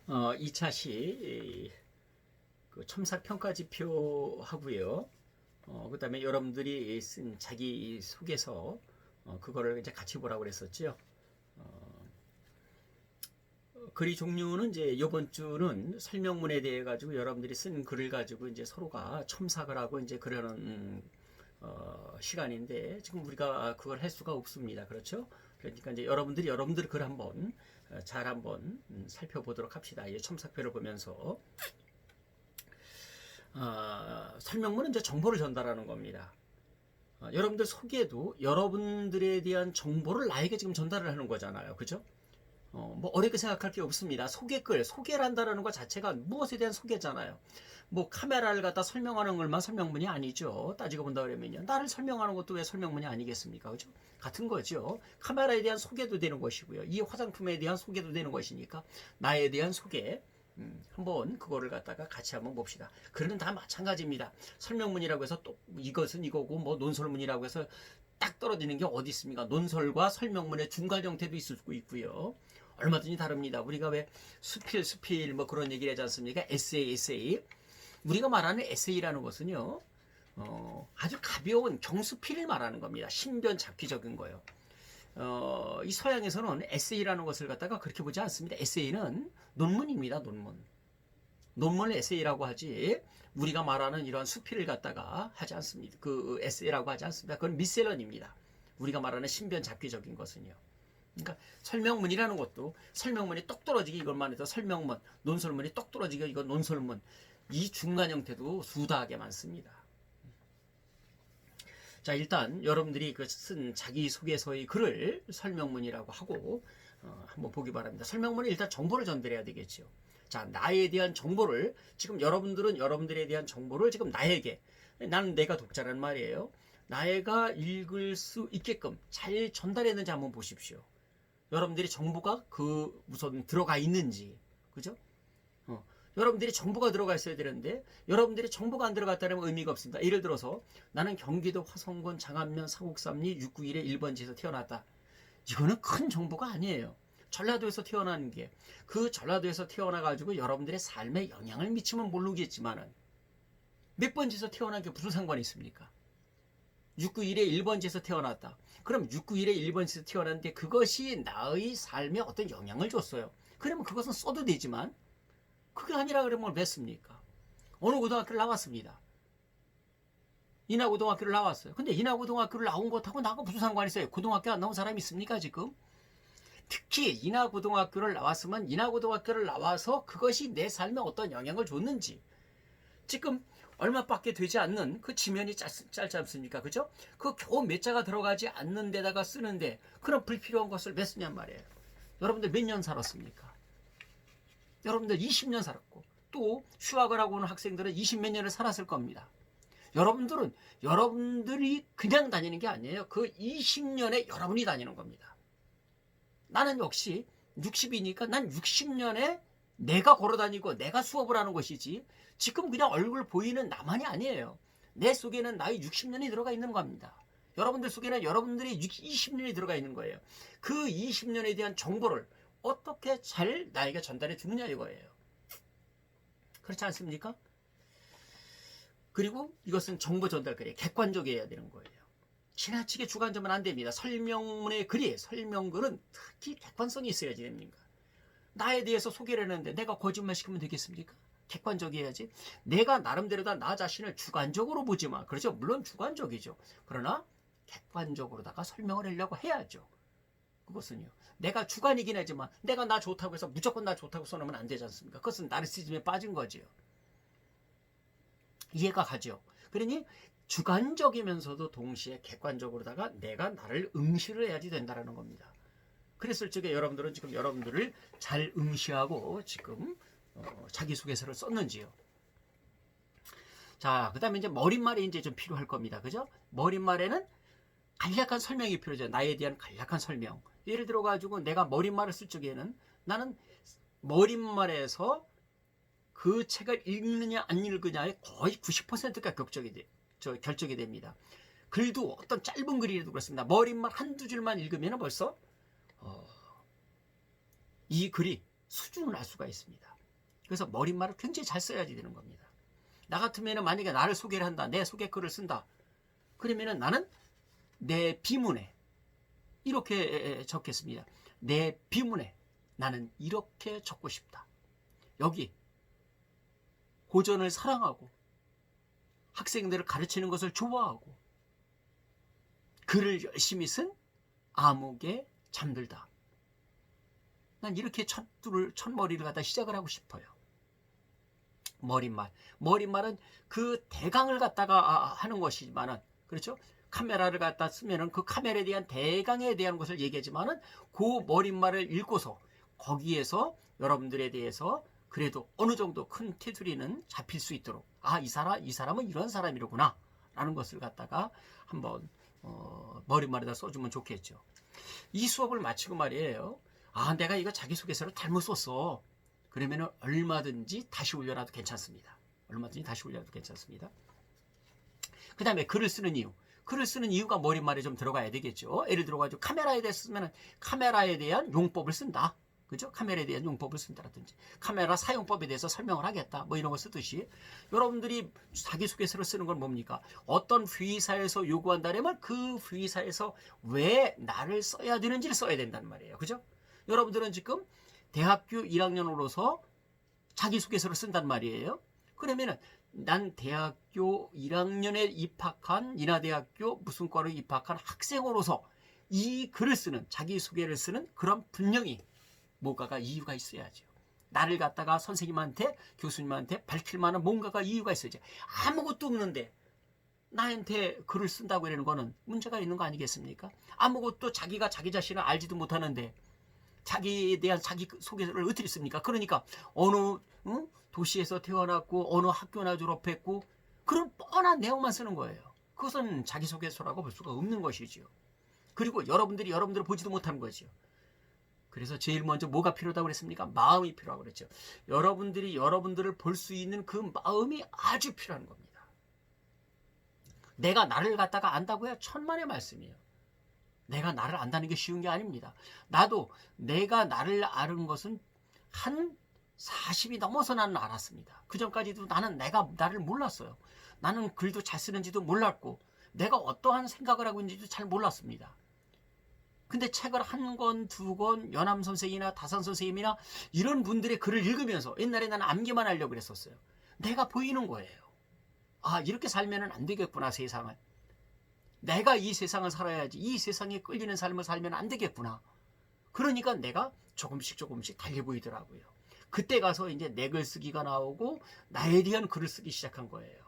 2차 시 그 첨삭 평가 지표 하고요. 그다음에 여러분들이 쓴 자기 소개서 그거를 이제 같이 보라고 그랬었죠. 글의 종류는 이제 이번 주는 설명문에 대해 가지고 여러분들이 쓴 글을 가지고 이제 서로가 첨삭을 하고 이제 그러는 시간인데 지금 우리가 그걸 할 수가 없습니다. 그렇죠? 그러니까 이제 여러분들이 글 한번 잘 한번 살펴보도록 합시다. 이 첨삭표를 보면서 설명문은 이제 정보를 전달하는 겁니다. 여러분들 소개도 여러분들에 대한 정보를 나에게 지금 전달을 하는 거잖아요. 그죠? 뭐 어렵게 생각할 게 없습니다. 소개를 한다는 것 자체가 무엇에 대한 소개잖아요. 뭐 카메라를 갖다 설명하는 것만 설명문이 아니죠. 따지고 본다 그러면요. 나를 설명하는 것도 왜 설명문이 아니겠습니까? 그죠? 같은 거죠. 카메라에 대한 소개도 되는 것이고요. 이 화장품에 대한 소개도 되는 것이니까 나에 대한 소개. 한번 그거를 갖다가 같이 한번 봅시다. 글은 다 마찬가지입니다. 설명문이라고 해서 또 이것은 이거고 뭐 논설문이라고 해서 딱 떨어지는 게 어디 있습니까? 논설과 설명문의 중간 형태도 있을 수 있고요. 얼마든지 다릅니다. 우리가 왜 수필 뭐 그런 얘기를 하지 않습니까? 에세이. 우리가 말하는 에세이라는 것은요. 아주 가벼운 경수필을 말하는 겁니다. 신변 잡기적인 거예요. 이 서양에서는 에세이라는 것을 갖다가 그렇게 보지 않습니다. 에세이는 논문입니다. 논문을 에세이라고 하지 우리가 말하는 이러한 수필을 갖다가 하지 않습니다. 그 에세이라고 하지 않습니다. 그건 미셀런입니다. 우리가 말하는 신변 잡기적인 것은요. 그러니까 설명문이라는 것도 설명문이 똑 떨어지기 이것만 해도 설명문, 논설문이 똑 떨어지기 이건 논설문. 이 중간 형태도 수다하게 많습니다. 자, 일단 여러분들이 그 쓴 자기소개서의 글을 설명문이라고 하고 한번 보기 바랍니다. 설명문은 일단 정보를 전달해야 되겠죠. 자, 나에 대한 정보를 지금 여러분들은 여러분들에 대한 정보를 지금 나에게 나는 내가 독자란 말이에요. 나애가 읽을 수 있게끔 잘 전달했는지 한번 보십시오. 여러분들이 정보가 우선 들어가 있는지, 그죠? 여러분들이 정보가 들어가 있어야 되는데 여러분들이 정보가 안 들어갔다면 의미가 없습니다. 예를 들어서 나는 경기도 화성군 장안면 사곡삼리 691의 1번지에서 태어났다. 이거는 큰 정보가 아니에요. 전라도에서 태어나는 게 그 전라도에서 태어나가지고 여러분들의 삶에 영향을 미치면 모르겠지만은 몇 번지에서 태어난 게 무슨 상관이 있습니까? 691의 1번지에서 태어났다. 그럼 691의 1번지에서 태어났는데 그것이 나의 삶에 어떤 영향을 줬어요. 그러면 그것은 써도 되지만 그게 아니라 그러면 왜 씁니까? 어느 고등학교를 나왔습니다. 인하고등학교를 나왔어요. 근데 인하고등학교를 나온 것하고 나하고 무슨 상관이 있어요? 고등학교 안 나온 사람이 있습니까 지금? 특히 인하고등학교를 나왔으면 인하고등학교를 나와서 그것이 내 삶에 어떤 영향을 줬는지 지금 얼마밖에 되지 않는 그 지면이 짧지 않습니까? 그죠? 그 겨우 몇 자가 들어가지 않는 데다가 쓰는데 그런 불필요한 것을 왜 쓰냔 말이에요. 여러분들 몇 년 살았습니까? 여러분들 20년 살았고 또 휴학을 하고 오는 학생들은 20몇 년을 살았을 겁니다. 여러분들이 그냥 다니는 게 아니에요. 그 20년에 여러분이 다니는 겁니다. 나는 역시 60이니까 난 60년에 내가 걸어다니고 내가 수업을 하는 것이지 지금 그냥 얼굴 보이는 나만이 아니에요. 내 속에는 나의 60년이 들어가 있는 겁니다. 여러분들 속에는 여러분들이 20년이 들어가 있는 거예요. 그 20년에 대한 정보를 어떻게 잘 나에게 전달해 주느냐 이거예요. 그렇지 않습니까? 그리고 이것은 정보 전달글이 객관적이어야 되는 거예요. 지나치게 주관적이면 안 됩니다. 설명문의 글이 설명글은 특히 객관성이 있어야지 됩니다. 나에 대해서 소개를 했는데 내가 거짓말 시키면 되겠습니까? 객관적이어야지. 내가 나름대로 다 나 자신을 주관적으로 보지 마. 그렇죠? 물론 주관적이죠. 그러나 객관적으로다가 설명을 하려고 해야죠. 그것은요. 내가 주관이긴 하지만 내가 나 좋다고 해서 무조건 나 좋다고 써놓으면 안 되지 않습니까? 그것은 나르시즘에 빠진 거지요. 이해가 가죠. 그러니 주관적이면서도 동시에 객관적으로다가 내가 나를 응시를 해야지 된다는 겁니다. 그랬을 적에 여러분들은 지금 여러분들을 잘 응시하고 지금 자기소개서를 썼는지요. 자, 그 다음에 이제 머릿말이 이제 좀 필요할 겁니다. 그죠? 머릿말에는 간략한 설명이 필요하죠. 나에 대한 간략한 설명. 예를 들어가지고 내가 머릿말을 쓸 적에는 나는 머릿말에서 그 책을 읽느냐 안 읽느냐에 거의 90%가 결정이 됩니다. 글도 어떤 짧은 글이라도 그렇습니다. 머릿말 한두 줄만 읽으면 벌써 이 글이 수준을 알 수가 있습니다. 그래서 머릿말을 굉장히 잘 써야지 되는 겁니다. 나 같으면 만약에 나를 소개를 한다, 내 소개글을 쓴다, 그러면은 나는 내 비문에 이렇게 적겠습니다. 내 비문에 나는 이렇게 적고 싶다. 여기 고전을 사랑하고 학생들을 가르치는 것을 좋아하고 글을 열심히 쓴 아무개 잠들다. 난 이렇게 첫머리를 갖다 시작을 하고 싶어요. 머릿말은 그 대강을 갖다가 하는 것이지만은, 그렇죠? 카메라를 갖다 쓰면은 그 카메라에 대한 대강에 대한 것을 얘기하지만은 그 머릿말을 읽고서 거기에서 여러분들에 대해서 그래도 어느 정도 큰 테두리는 잡힐 수 있도록, 아, 이 사람은 이런 사람이로구나 라는 것을 갖다가 한번 머릿말에다 써주면 좋겠죠. 이 수업을 마치고 말이에요. 아, 내가 이거 자기소개서를 잘못 썼어. 그러면은 얼마든지 다시 올려놔도 괜찮습니다. 그 다음에 글을 쓰는 이유. 글을 쓰는 이유가 머릿말에 좀 들어가야 되겠죠. 예를 들어가지고 카메라에 대해서 쓰면 카메라에 대한 용법을 쓴다. 그죠? 카메라에 대한 용법을 쓴다라든지 카메라 사용법에 대해서 설명을 하겠다. 뭐 이런 거 쓰듯이 여러분들이 자기소개서를 쓰는 건 뭡니까? 어떤 회사에서 요구한다면 그 회사에서 왜 나를 써야 되는지를 써야 된단 말이에요. 그죠? 여러분들은 지금 대학교 1학년으로서 자기소개서를 쓴단 말이에요. 그러면은 난 대학교 1학년에 입학한 인하대학교 무슨 과로 입학한 학생으로서 이 글을 쓰는 자기소개를 쓰는 그런 분명히 뭔가가 이유가 있어야죠. 나를 갖다가 선생님한테 교수님한테 밝힐 만한 뭔가가 이유가 있어야죠. 아무것도 없는데 나한테 글을 쓴다고 이러는 거는 문제가 있는 거 아니겠습니까? 아무것도 자기가 자기 자신을 알지도 못하는데 자기에 대한 자기 소개를 어떻게 씁니까? 그러니까 어느 도시에서 태어났고 어느 학교나 졸업했고 그런 뻔한 내용만 쓰는 거예요. 그것은 자기소개서라고 볼 수가 없는 것이죠. 그리고 여러분들을 보지도 못하는 거죠. 그래서 제일 먼저 뭐가 필요하다고 그랬습니까? 마음이 필요하다고 그랬죠. 여러분들이 여러분들을 볼 수 있는 그 마음이 아주 필요한 겁니다. 내가 나를 갖다가 안다고야 천만의 말씀이에요. 내가 나를 안다는 게 쉬운 게 아닙니다. 나도 내가 나를 아는 것은 한 40이 넘어서 나는 알았습니다. 그 전까지도 나는 내가 나를 몰랐어요. 나는 글도 잘 쓰는지도 몰랐고 내가 어떠한 생각을 하고 있는지도 잘 몰랐습니다. 근데 책을 한 권, 두 권, 연암 선생이나 다산 선생님이나 이런 분들의 글을 읽으면서 옛날에 나는 암기만 하려고 그랬었어요. 내가 보이는 거예요. 아, 이렇게 살면 안 되겠구나, 세상을. 내가 이 세상을 살아야지. 이 세상에 끌리는 삶을 살면 안 되겠구나. 그러니까 내가 조금씩 달려 보이더라고요. 그때 가서 이제 내 글쓰기가 나오고 나에 대한 글을 쓰기 시작한 거예요.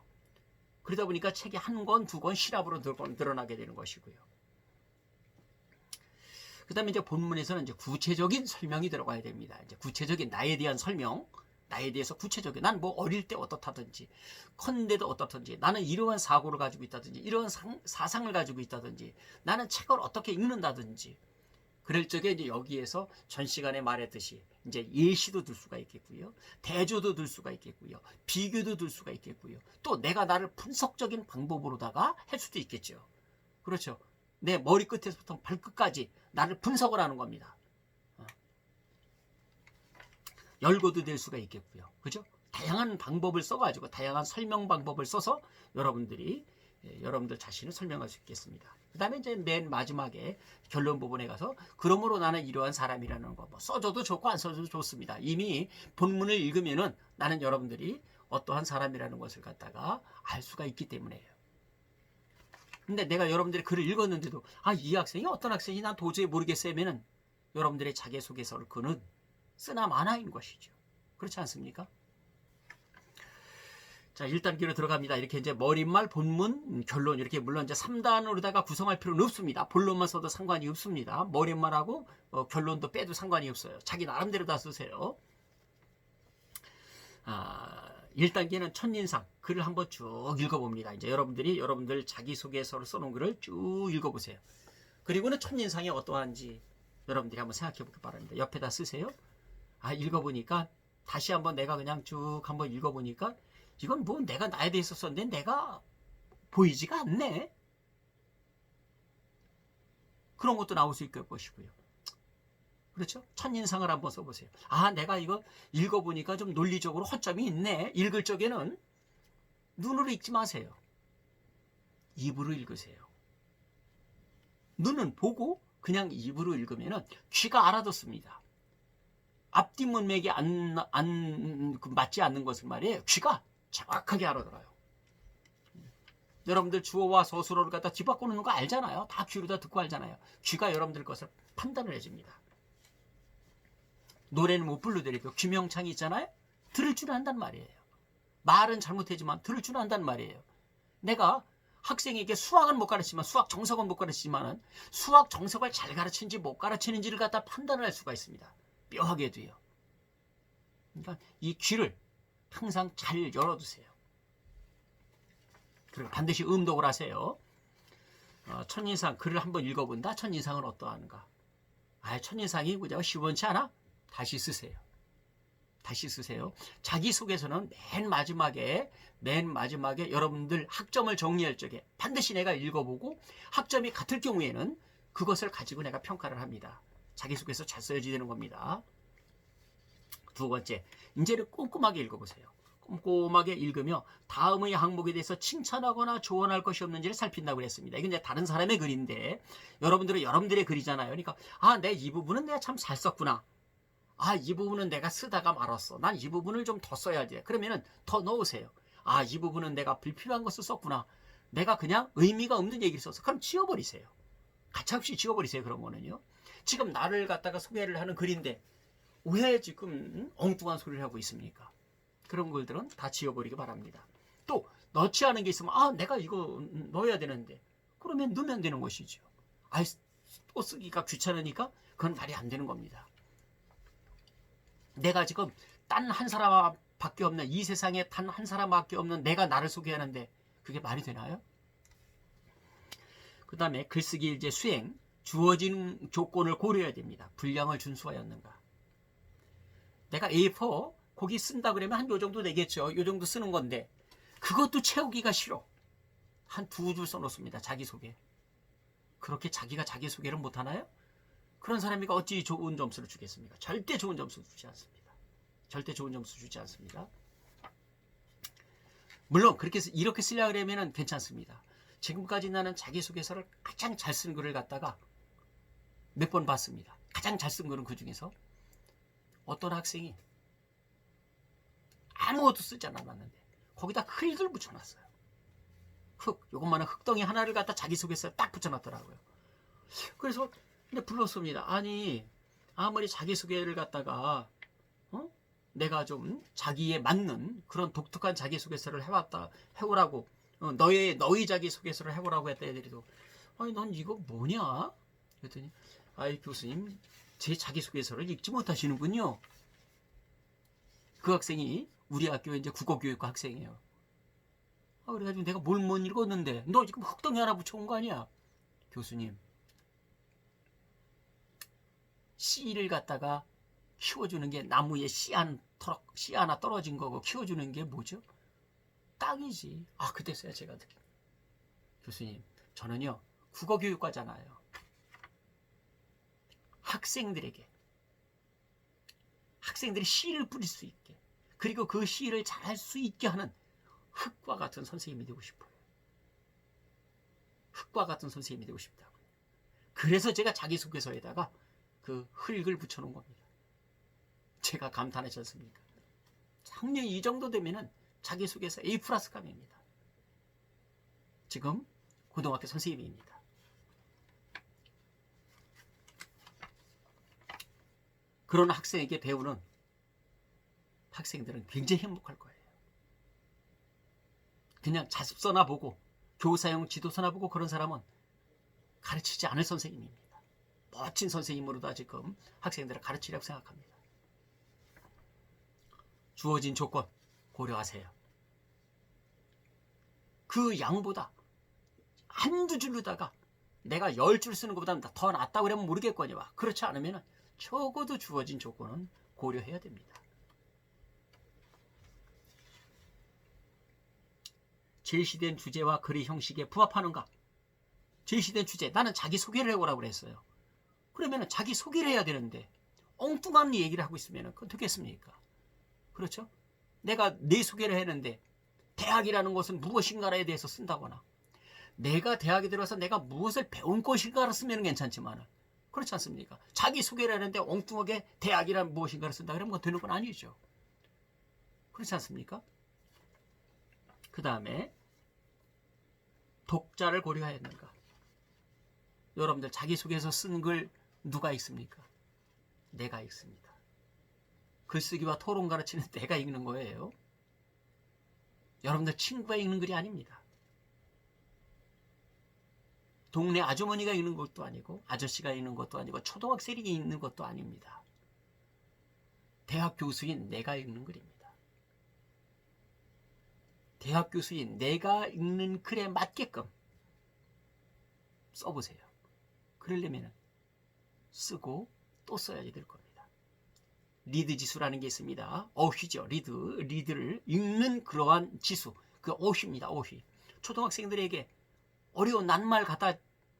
그러다 보니까 책이 한 권, 두 권 시랍으로 늘어나게 되는 것이고요. 그 다음에 이제 본문에서는 이제 구체적인 설명이 들어가야 됩니다. 이제 구체적인 나에 대한 설명, 나에 대해서 구체적인, 난 뭐 어릴 때 어떻다든지, 컸는데도 어떻든지, 나는 이러한 사고를 가지고 있다든지, 이러한 사상을 가지고 있다든지, 나는 책을 어떻게 읽는다든지, 그럴 적에 이제 여기에서 전 시간에 말했듯이 이제 예시도 들 수가 있겠고요. 대조도 들 수가 있겠고요. 비교도 들 수가 있겠고요. 또 내가 나를 분석적인 방법으로다가 할 수도 있겠죠. 그렇죠. 내 머리끝에서부터 발끝까지 나를 분석을 하는 겁니다. 열거도 될 수가 있겠고요. 그죠? 다양한 방법을 써가지고 다양한 설명 방법을 써서 여러분들 자신을 설명할 수 있겠습니다. 그 다음에 이제 맨 마지막에 결론 부분에 가서 그러므로 나는 이러한 사람이라는 거 뭐 써줘도 좋고 안 써줘도 좋습니다. 이미 본문을 읽으면은 나는 여러분들이 어떠한 사람이라는 것을 갖다가 알 수가 있기 때문에요. 근데 내가 여러분들의 글을 읽었는데도 이 학생이 어떤 학생이 난 도저히 모르겠어요 하면은 여러분들의 자기소개서를 그는 쓰나 마나인 것이죠. 그렇지 않습니까? 자, 1단계로 들어갑니다. 이렇게 이제 머릿말, 본문, 결론 이렇게 물론 이제 3단으로다가 구성할 필요는 없습니다. 본론만 써도 상관이 없습니다. 머릿말하고 결론도 빼도 상관이 없어요. 자기 나름대로 다 쓰세요. 1단계는 첫인상 글을 한번 쭉 읽어봅니다. 이제 여러분들 자기소개서를 써놓은 글을 쭉 읽어보세요. 그리고는 첫인상이 어떠한지 여러분들이 한번 생각해 보기 바랍니다. 옆에다 쓰세요. 읽어보니까 다시 한번 내가 그냥 쭉 한번 읽어보니까 이건 뭐 내가 나에 대해서 썼는데 내가 보이지가 않네. 그런 것도 나올 수 있을 것이고요. 그렇죠? 첫인상을 한번 써보세요. 아, 내가 이거 읽어보니까 좀 논리적으로 허점이 있네. 읽을 적에는 눈으로 읽지 마세요. 입으로 읽으세요. 눈은 보고 그냥 입으로 읽으면 귀가 알아듣습니다. 앞뒤 문맥이 맞지 않는 것을 말이에요. 귀가 정확하게 알아들어요. 여러분들 주어와 서술어를 갖다 뒤바꾸는 거 알잖아요. 다 귀로 다 듣고 알잖아요. 귀가 여러분들 것을 판단을 해줍니다. 노래는 못 불러드리고 귀명창이 있잖아요. 들을 줄 안단 말이에요. 말은 잘못하지만 들을 줄 안단 말이에요. 내가 학생에게 수학은 못 가르치지만 수학 정석은 못 가르치지만 수학 정석을 잘 가르치는지 못 가르치는지를 갖다 판단을 할 수가 있습니다. 묘하게도요. 그러니까 이 귀를 항상 잘 열어두세요. 그리고 반드시 음독을 하세요. 첫인상 글을 한번 읽어본다. 첫인상은 어떠한가? 첫인상이 그저 시원치 않아? 다시 쓰세요. 다시 쓰세요. 자기소개서는 맨 마지막에 여러분들 학점을 정리할 적에 반드시 내가 읽어보고 학점이 같을 경우에는 그것을 가지고 내가 평가를 합니다. 자기소개서 잘 써야지 되는 겁니다. 두 번째, 이제는 꼼꼼하게 읽어보세요. 꼼꼼하게 읽으며 다음의 항목에 대해서 칭찬하거나 조언할 것이 없는지를 살핀다고 그랬습니다. 이건 이제 다른 사람의 글인데 여러분들은 여러분들의 글이잖아요. 그러니까 내 이 부분은 내가 참 잘 썼구나. 이 부분은 내가 쓰다가 말았어. 난 이 부분을 좀 더 써야 돼. 그러면은 더 넣으세요. 이 부분은 내가 불필요한 것을 썼구나. 내가 그냥 의미가 없는 얘기를 썼어. 그럼 지워버리세요. 가차없이 지워버리세요. 그런 거는요. 지금 나를 갖다가 소개를 하는 글인데 왜 지금 엉뚱한 소리를 하고 있습니까? 그런 글들은 다 지워버리기 바랍니다. 또 넣지 않은 게 있으면 내가 이거 넣어야 되는데 그러면 넣으면 되는 것이죠. 또 쓰기가 귀찮으니까 그건 말이 안 되는 겁니다. 내가 지금 단 한 사람밖에 없는 이 세상에 단 한 사람밖에 없는 내가 나를 소개하는데 그게 말이 되나요? 그 다음에 글쓰기 일제 수행 주어진 조건을 고려해야 됩니다. 분량을 준수하였는가. 내가 A4 거기 쓴다 그러면 한 요 정도 되겠죠. 요 정도 쓰는 건데 그것도 채우기가 싫어. 한 2줄 써놓습니다. 자기소개. 그렇게 자기가 자기소개를 못하나요? 그런 사람이 어찌 좋은 점수를 주겠습니까? 절대 좋은 점수 주지 않습니다. 절대 좋은 점수 주지 않습니다. 물론 이렇게 쓰려고 그러면 괜찮습니다. 지금까지 나는 자기소개서를 가장 잘 쓴 글을 갖다가 몇 번 봤습니다. 가장 잘 쓴 글은 그 중에서 어떤 학생이 아무것도 쓰지 않았는데 거기다 흙을 붙여놨어요. 요것만한 흙덩이 하나를 갖다 자기소개서에 딱 붙여놨더라고요. 그래서 근데 불렀습니다. 아무리 자기소개를 갖다가 내가 좀 자기에 맞는 그런 독특한 자기소개서를 해오라고 너희 자기소개서를 해보라고 했다 애들이도 넌 이거 뭐냐? 그랬더니 교수님 제 자기소개서를 읽지 못하시는군요. 그 학생이 우리 학교에 이제 국어교육과 학생이에요. 그래가지고 내가 뭘 못 읽었는데 너 지금 흙덩이 하나 붙여온 거 아니야? 교수님 씨를 갖다가 키워주는 게 나무에 씨 하나 떨어진 거고 키워주는 게 뭐죠? 땅이지. 그때서야 제가 느낀 교수님 저는요 국어교육과잖아요. 학생들이 씨를 뿌릴 수 있게 그리고 그 씨를 잘할 수 있게 하는 흙과 같은 선생님이 되고 싶어요. 흙과 같은 선생님이 되고 싶다고요. 그래서 제가 자기소개서에다가 그 흙을 붙여놓은 겁니다. 제가 감탄하지 않습니까? 작년 이 정도 되면은 자기소개서 A+감입니다. 지금 고등학교 선생님입니다. 그런 학생에게 배우는 학생들은 굉장히 행복할 거예요. 그냥 자습서나 보고 교사용 지도서나 보고 그런 사람은 가르치지 않을 선생님입니다. 멋진 선생님으로도 지금 학생들을 가르치려고 생각합니다. 주어진 조건 고려하세요. 그 양보다 한두 줄로다가 내가 10줄 쓰는 것보다 더 낫다고 그러면 모르겠거니와 그렇지 않으면 적어도 주어진 조건은 고려해야 됩니다. 제시된 주제와 글의 형식에 부합하는가? 제시된 주제, 나는 자기소개를 해오라고 그랬어요. 그러면 자기소개를 해야 되는데 엉뚱한 얘기를 하고 있으면 그건 되겠습니까? 그렇죠? 내가 내 소개를 했는데 대학이라는 것은 무엇인가에 대해서 쓴다거나 내가 대학에 들어서 내가 무엇을 배운 것인가를 쓰면 괜찮지만 그렇지 않습니까? 자기 소개를 하는데 엉뚱하게 대학이란 무엇인가를 쓴다 그러면 그건 되는 건 아니죠. 그렇지 않습니까? 그 다음에 독자를 고려하였는가? 여러분들 자기소개서 쓴 글 누가 읽습니까? 내가 읽습니다. 글쓰기와 토론 가르치는 내가 읽는 거예요. 여러분들 친구가 읽는 글이 아닙니다. 동네 아주머니가 읽는 것도 아니고 아저씨가 읽는 것도 아니고 초등학생이 읽는 것도 아닙니다. 대학 교수인 내가 읽는 글입니다. 대학 교수인 내가 읽는 글에 맞게끔 써보세요. 그러려면 쓰고 또 써야지 될 겁니다. 리드 지수라는 게 있습니다. 어휘죠. 리드를 읽는 그러한 지수. 그 어휘입니다. 어휘. 초등학생들에게 어려운 낱말 갖다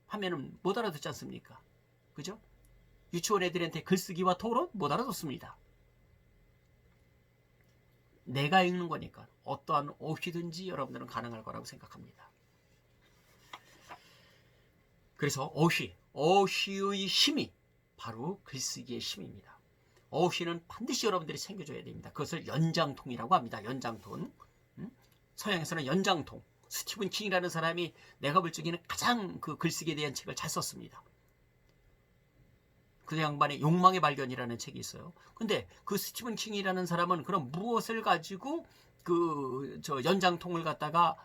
하면은 못 알아듣지 않습니까? 그죠? 유치원 애들한테 글쓰기와 토론 못 알아듣습니다. 내가 읽는 거니까 어떠한 어휘든지 여러분들은 가능할 거라고 생각합니다. 그래서 어휘의 힘이 바로 글쓰기의 힘입니다. 어휘는 반드시 여러분들이 챙겨줘야 됩니다. 그것을 연장통이라고 합니다. 연장통. 서양에서는 연장통. 스티븐 킹이라는 사람이 내가 볼 적에는 가장 그 글쓰기에 대한 책을 잘 썼습니다. 그 양반의 욕망의 발견이라는 책이 있어요. 근데 그 스티븐 킹이라는 사람은 그럼 무엇을 가지고 그 연장통을 갖다가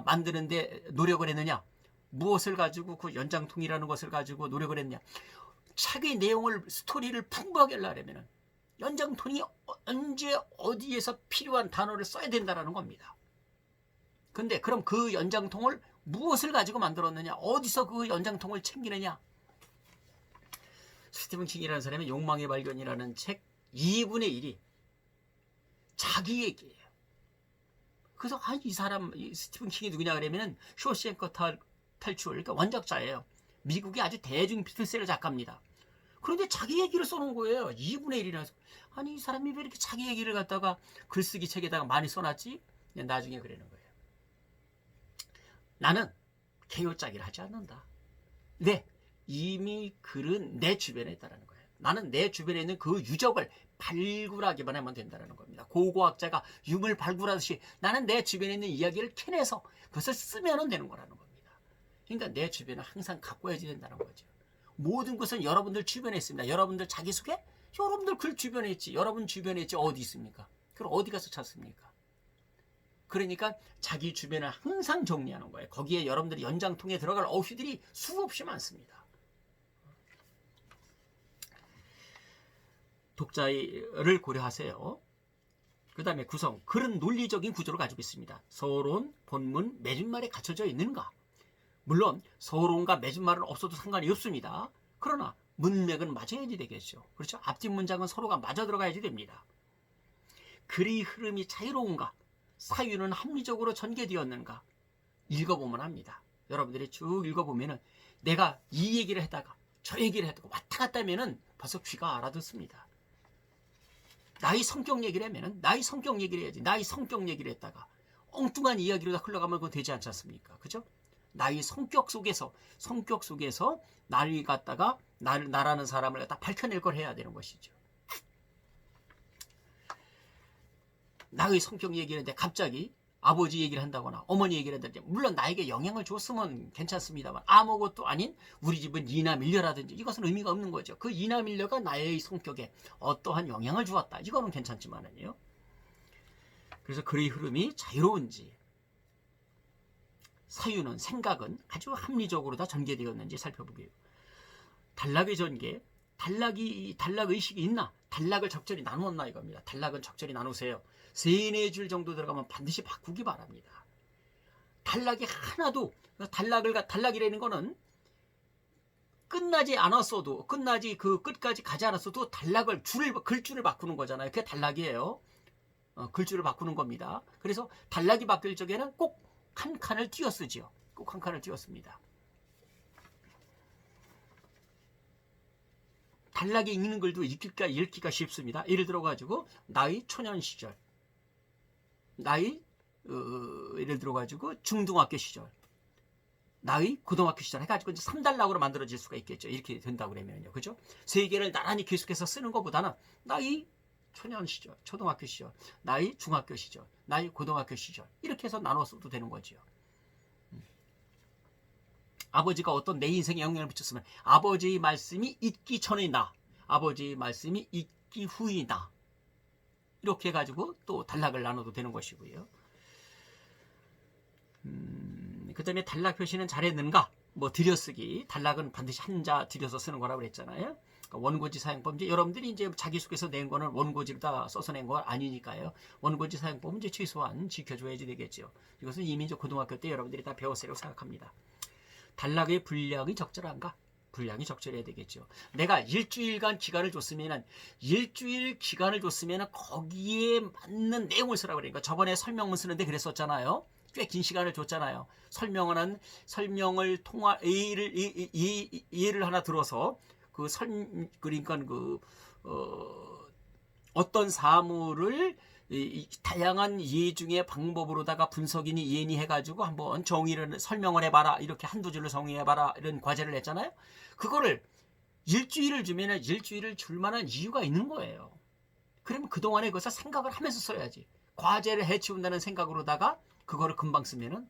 만드는데 노력을 했느냐? 무엇을 가지고 그 연장통이라는 것을 가지고 노력을 했냐? 책의 내용을 스토리를 풍부하게 하려면 연장통이 언제 어디에서 필요한 단어를 써야 된다는 겁니다. 근데 그럼 그 연장통을 무엇을 가지고 만들었느냐? 어디서 그 연장통을 챙기느냐? 스티븐 킹이라는 사람의 욕망의 발견이라는 책 2분의 1이 자기 얘기예요. 그래서 이 사람 스티븐 킹이 누구냐 그러면은 쇼생크 탈출 그러니까 원작자예요. 미국의 아주 대중 비트셀러 작가입니다. 그런데 자기 얘기를 써놓은 거예요. 2분의 1이라서. 아니 이 사람이 왜 이렇게 자기 얘기를 갖다가 글쓰기 책에다가 많이 써놨지? 나중에 그러는 거예요. 나는 개요짜기를 하지 않는다. 네, 이미 글은 내 주변에 있다는 거예요. 나는 내 주변에 있는 그 유적을 발굴하기만 하면 된다는 겁니다. 고고학자가 유물 발굴하듯이 나는 내 주변에 있는 이야기를 캐내서 그것을 쓰면 되는 거라는 겁니다. 그러니까 내 주변을 항상 갖고 와야지 된다는 거죠. 모든 것은 여러분들 주변에 있습니다. 여러분들 자기소개? 여러분들 글 주변에 있지. 여러분 주변에 있지. 어디 있습니까? 그럼 어디 가서 찾습니까? 그러니까 자기 주변을 항상 정리하는 거예요. 거기에 여러분들이 연장통에 들어갈 어휘들이 수없이 많습니다. 독자를 고려하세요. 그 다음에 구성. 글은 논리적인 구조를 가지고 있습니다. 서론, 본문, 맺은말에 갖춰져 있는가? 물론 서론과 맺은말은 없어도 상관이 없습니다. 그러나 문맥은 맞아야지 되겠죠. 그렇죠? 앞뒷 문장은 서로가 맞아 들어가야지 됩니다. 글의 흐름이 자유로운가? 사유는 합리적으로 전개되었는가? 읽어보면 합니다. 여러분들이 쭉 읽어보면은 내가 이 얘기를 했다가 저 얘기를 했다가 왔다 갔다 하면은 벌써 귀가 알아듣습니다. 나의 성격 얘기를 하면은 나의 성격 얘기를 해야지. 나의 성격 얘기를 했다가 엉뚱한 이야기로 다 흘러가면 그건 되지 않지 않습니까? 그죠? 나의 성격 속에서 나를 갖다가 나라는 사람을 갖다 밝혀낼 걸 해야 되는 것이죠. 나의 성격 얘기를 했는데 갑자기 아버지 얘기를 한다거나 어머니 얘기를 한다든지 물론 나에게 영향을 줬으면 괜찮습니다만 아무것도 아닌 우리 집은 이남일녀라든지 이것은 의미가 없는 거죠. 그 이남일녀가 나의 성격에 어떠한 영향을 주었다. 이거는 괜찮지만은요. 그래서 글의 흐름이 자유로운지 사유는 생각은 아주 합리적으로 다 전개되었는지 살펴보게요. 단락의 전개, 단락의식이 있나? 단락을 적절히 나누었나 이겁니다. 단락은 적절히 나누세요. 3-4줄 정도 들어가면 반드시 바꾸기 바랍니다. 단락이 하나도 단락이라는 거는 끝나지 않았어도 끝나지 그 끝까지 가지 않았어도 글줄을 바꾸는 거잖아요. 그게 단락이에요. 글줄을 바꾸는 겁니다. 그래서 단락이 바뀔 적에는 꼭 한 칸을 띄어 쓰지요. 꼭 한 칸을 띄어 씁니다. 단락에 읽는 글도 읽기가 쉽습니다. 예를 들어가지고 나의 초년 시절, 나의 예를 들어가지고 중등학교 시절, 나의 고등학교 시절 해가지고 이제 3단락으로 만들어질 수가 있겠죠. 이렇게 된다고 그러면요. 그죠? 세 개를 나란히 계속해서 쓰는 것보다는 나의 초년 시절, 초등학교 시절, 나의 중학교 시절, 나의 고등학교 시절 이렇게 해서 나눠 써도 되는 거죠. 아버지가 어떤 내 인생에 영향을 미쳤으면 아버지의 말씀이 있기 전의 나, 아버지의 말씀이 있기 후의 나 이렇게 해가지고 또 단락을 나눠도 되는 것이고요. 그 다음에 단락 표시는 잘했는가? 뭐 들여쓰기, 단락은 반드시 한자 들여서 쓰는 거라고 그랬잖아요. 그러니까 원고지 사용법, 이제 여러분들이 이제 자기소개서 낸 거는 원고지로 다 써서 낸 거 아니니까요. 원고지 사용법은 이제 최소한 지켜줘야지 되겠죠. 이것은 이미 이제 고등학교 때 여러분들이 다 배웠으라고 생각합니다. 단락의 분량이 적절한가? 분량이 적절해야 되겠죠. 내가 일주일간 기간을 줬으면은 거기에 맞는 내용을 쓰라고 그러니까 저번에 설명문 쓰는데 그랬었잖아요. 꽤 긴 시간을 줬잖아요. 설명을 예를 하나 들어서 그러니까 어떤 사물을 다양한 예 중에 방법으로다가 분석이니 이해니 해가지고 한번 정의를 설명을 해봐라, 이렇게 한두 줄로 정의해봐라, 이런 과제를 했잖아요. 그거를 일주일을 주면은 일주일을 줄 만한 이유가 있는 거예요. 그러면 그동안에 그것을 생각을 하면서 써야지. 과제를 해치운다는 생각으로다가 그거를 금방 쓰면은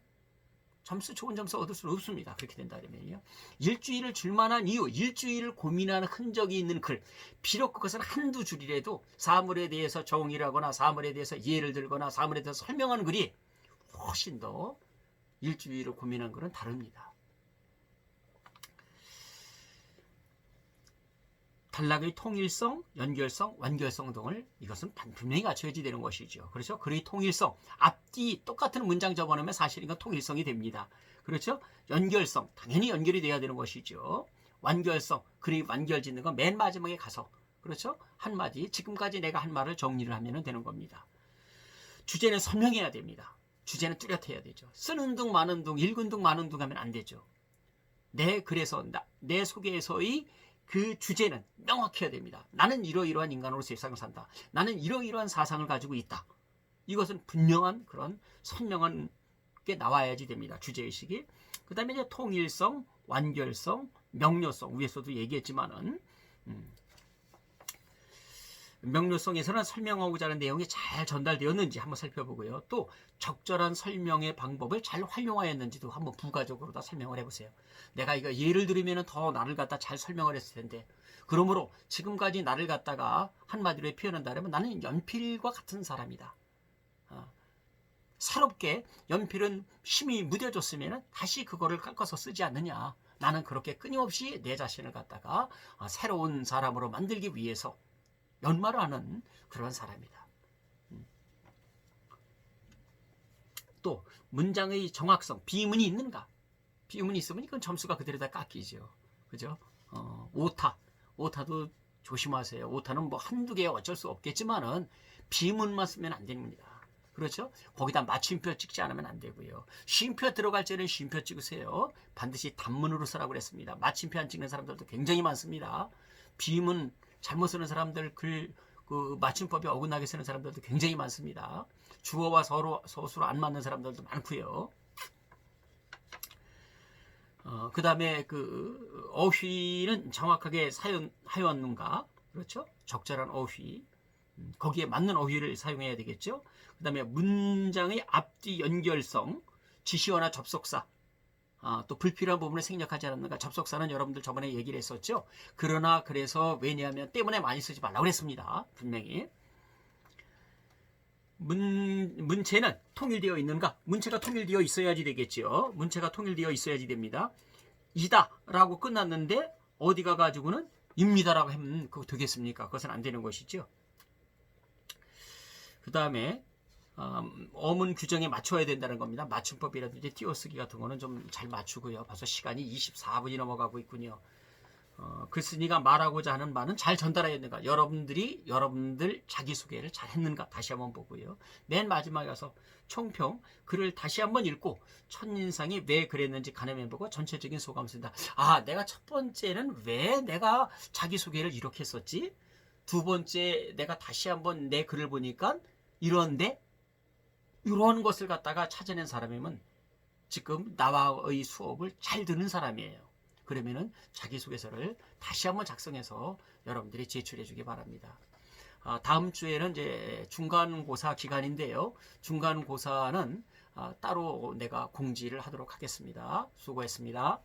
좋은 점수 얻을 수는 없습니다. 그렇게 된다 그러면요. 일주일을 줄 만한 이유, 일주일을 고민하는 흔적이 있는 글. 비록 그것은 한두 줄이라도 사물에 대해서 정의를 하거나 사물에 대해서 예를 들거나 사물에 대해서 설명하는 글이 훨씬 더 일주일을 고민한 글은 다릅니다. 단락의 통일성, 연결성, 완결성 등을 이것은 분명히 갖춰야지 되는 것이죠. 그렇죠? 글의 통일성, 앞뒤 똑같은 문장 적어놓으면 사실 이건 통일성이 됩니다. 그렇죠? 연결성, 당연히 연결이 돼야 되는 것이죠. 완결성, 글의 완결 짓는 건 맨 마지막에 가서, 그렇죠? 한마디, 지금까지 내가 한 말을 정리를 하면 되는 겁니다. 주제는 선명해야 됩니다. 주제는 뚜렷해야 되죠. 쓰는 둥 마는 둥, 읽은 둥 마는 둥 하면 안 되죠. 내 글에서, 내 속에서의 그 주제는 명확해야 됩니다. 나는 이러이러한 인간으로 세상을 산다. 나는 이러이러한 사상을 가지고 있다. 이것은 분명한 그런 선명한 게 나와야지 됩니다. 주제의식이. 그 다음에 이제 통일성, 완결성, 명료성. 위에서도 얘기했지만은, 명료성에서는 설명하고자 하는 내용이 잘 전달되었는지 한번 살펴보고요. 또 적절한 설명의 방법을 잘 활용하였는지도 한번 부가적으로 다 설명을 해보세요. 내가 이거 예를 들으면 더 나를 갖다 잘 설명을 했을 텐데, 그러므로 지금까지 나를 갖다가 한마디로 표현한다면 나는 연필과 같은 사람이다. 새롭게 연필은 힘이 무뎌졌으면 다시 그거를 깎아서 쓰지 않느냐. 나는 그렇게 끊임없이 내 자신을 갖다가 새로운 사람으로 만들기 위해서 연말을 하는 그런 사람이다. 또 문장의 정확성, 비문이 있는가? 비문이 있으면 이건 점수가 그대로 다 깎이죠. 그죠? 오타도 조심하세요. 오타는 뭐 한두 개 어쩔 수 없겠지만은 비문만 쓰면 안 됩니다. 그렇죠? 거기다 마침표 찍지 않으면 안 되고요. 쉼표 들어갈 때는 쉼표 찍으세요. 반드시 단문으로 쓰라고 그랬습니다. 마침표 안 찍는 사람들도 굉장히 많습니다. 비문 잘못 쓰는 사람들, 그 맞춤법이 어긋나게 쓰는 사람들도 굉장히 많습니다. 주어와 서술로 안 맞는 사람들도 많고요. 그 다음에 그 어휘는 정확하게 사용하였는가? 그렇죠? 적절한 어휘. 거기에 맞는 어휘를 사용해야 되겠죠? 그 다음에 문장의 앞뒤 연결성, 지시어나 접속사. 또 불필요한 부분을 생략하지 않았는가. 접속사는 여러분들 저번에 얘기를 했었죠. 그러나 그래서 왜냐하면 때문에 많이 쓰지 말라고 그랬습니다. 분명히. 문체는 통일되어 있는가? 문체가 통일되어 있어야지 되겠죠. 문체가 통일되어 있어야지 됩니다. 이다 라고 끝났는데 어디가 가지고는 입니다라고 하면 그거 되겠습니까? 그것은 안 되는 것이죠. 그 다음에 어문 규정에 맞춰야 된다는 겁니다. 맞춤법이라든지 띄어쓰기 같은 거는 좀 잘 맞추고요. 벌써 시간이 24분이 넘어가고 있군요. 글쓴이가 말하고자 하는 바는 잘 전달하였는가? 여러분들이 여러분들 자기소개를 잘 했는가? 다시 한번 보고요. 맨 마지막에 가서 총평 글을 다시 한번 읽고 첫인상이 왜 그랬는지 가늠해보고 전체적인 소감을 쓴다. 아, 내가 첫 번째는 왜 내가 자기소개를 이렇게 했었지? 두 번째 내가 다시 한번 내 글을 보니까 이런데? 이런 것을 갖다가 찾아낸 사람이면 지금 나와의 수업을 잘 듣는 사람이에요. 그러면은 자기소개서를 다시 한번 작성해서 여러분들이 제출해 주기 바랍니다. 다음 주에는 이제 중간고사 기간인데요. 중간고사는 따로 내가 공지를 하도록 하겠습니다. 수고했습니다.